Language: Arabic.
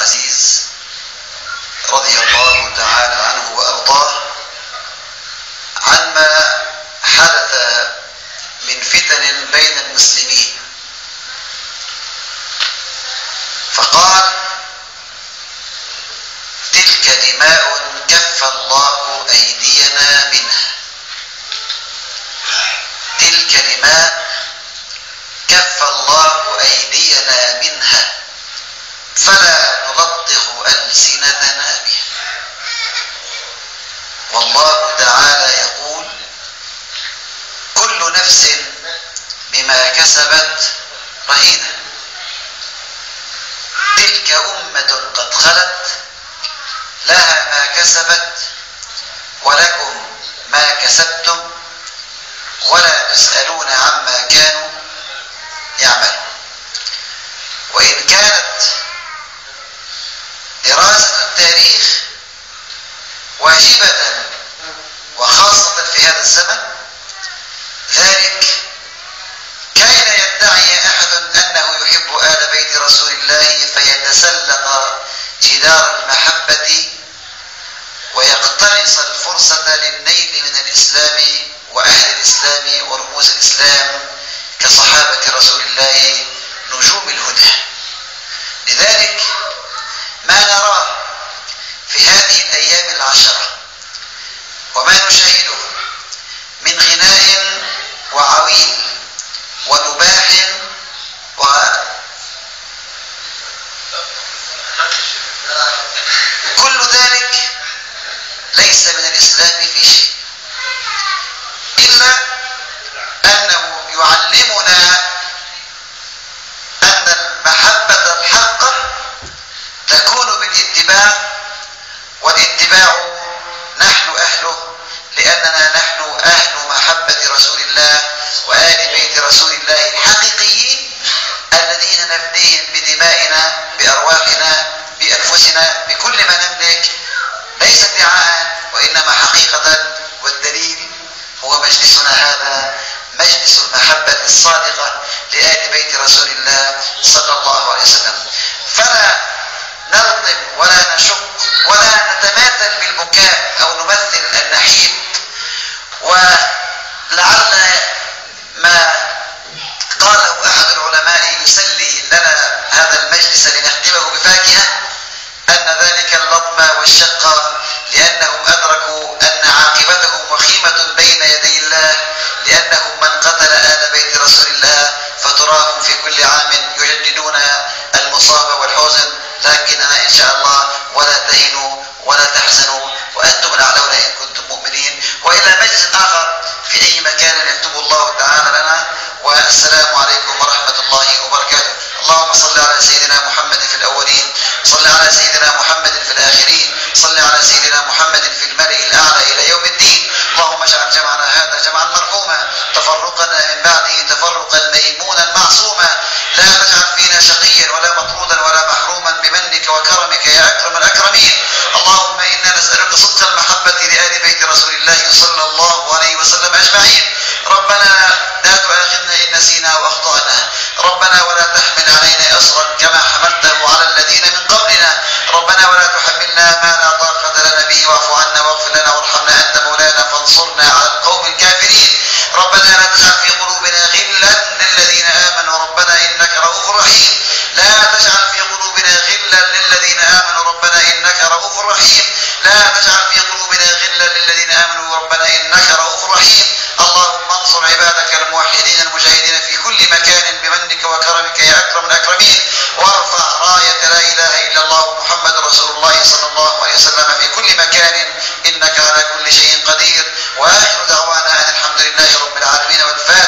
العزيز رضي الله تعالى عنه وأرضاه عما حدث من فتن بين المسلمين، فقال: تلك دماء كف الله أيدينا منها، تلك دماء كف الله أيدينا منها فلا نلطخ ألسنتنا بها. والله تعالى يقول: كل نفس بما كسبت رهينة، تلك أمة قد خلت لها ما كسبت ولكم ما كسبتم ولا تسألون عما كانوا يعملون. وإن كانت دراسة التاريخ واجبة وخاصة في هذا الزمن، ذلك كان يدعي أحد أنه يحب آل بيت رسول الله فيتسلق جدار المحبة ويقتنص الفرصة للنيل من الإسلام وأهل الإسلام ورموز الإسلام كصحابة رسول الله نجوم الهدى. لذلك ما نراه في هذه الأيام العشرة وما نشاهده من غناء وعويل ونباح كل ذلك ليس من الإسلام في شيء، إلا أنه يعلمنا أن المحبة الحقة تكون بالاتباع، والاتباع نحن أهله، لأننا نحن أهل محبة رسول الله وآل بيت رسول الله الحقيقيين الذين نفديهم بدمائنا بأرواحنا بأنفسنا بكل ما نملك، ليس ادعاء وإنما حقيقة. والدليل هو مجلسنا هذا، مجلس المحبة الصادقة لآل بيت رسول الله صلى الله عليه وسلم. فلا نلطم ولا نشق ولا نتماثل بالبكاء أو نمثل النحيب. ولعل ما قاله أحد العلماء يسلي لنا هذا المجلس لنختمه بفاكهة، أن ذلك اللطم والشق لأنهم أدركوا أن عاقبتهم وخيمة بين يدي الله، لأنهم من قتل آل بيت رسول الله فتراهم في كل عام يجددون المصاب والحزن. لكننا إن شاء الله ولا تهنوا ولا تحزنوا وأنتم الأعلون إن كنتم مؤمنين. وإلى مجلس آخر في أي مكان يكتب الله تعالى لنا، والسلام عليكم ورحمة الله وبركاته. اللهم صل على سيدنا محمد في الأولين، صل على سيدنا محمد في الآخرين، صل على سيدنا محمد في الملأ الأعلى إلى يوم الدين. اللهم اجعل جمعنا هذا جمعا مرحوما، تفرقنا من بعده تفرقا ميمونا معصوما، لا تجعل فينا شقيا ولا مطرودا ولا محروما بمنك وكرمك يا أكرم الأكرمين. اللهم إنا نسألك صدق المحبة لآل بيت رسول الله صلى الله عليه وسلم أجمعين. ربنا لا تؤاخذنا إن نسينا وأخطأنا، ربنا ولا تحمل علينا إصرا كما حملته على الذين من قبلنا، ربنا ولا تحملنا ما لا طاقة لنا به، واعف عنا واغفر لنا وارحمنا أنت مولانا فانصرنا على القوم الكافرين. ربنا لا تجعل في قلوبنا غلا للذين آمنوا ربنا إنك رؤوف رحيم، لا تجعل في قلوبنا غلا للذين آمنوا ربنا إنك رؤوف رحيم، لا تجعل في قلوبنا غلا للذين آمنوا ربنا إنك رؤوف رحيم. اللهم انصر عبادك الموحدين المجاهدين في كل مكان بمنك وكرمك يا أكرم الأكرمين، وارفع راية لا إله إلا الله محمد رسول الله صلى الله عليه وسلم في كل مكان إنك على كل شيء قدير. وآخر دعوانا أن الحمد لله رب العالمين والفاتحة.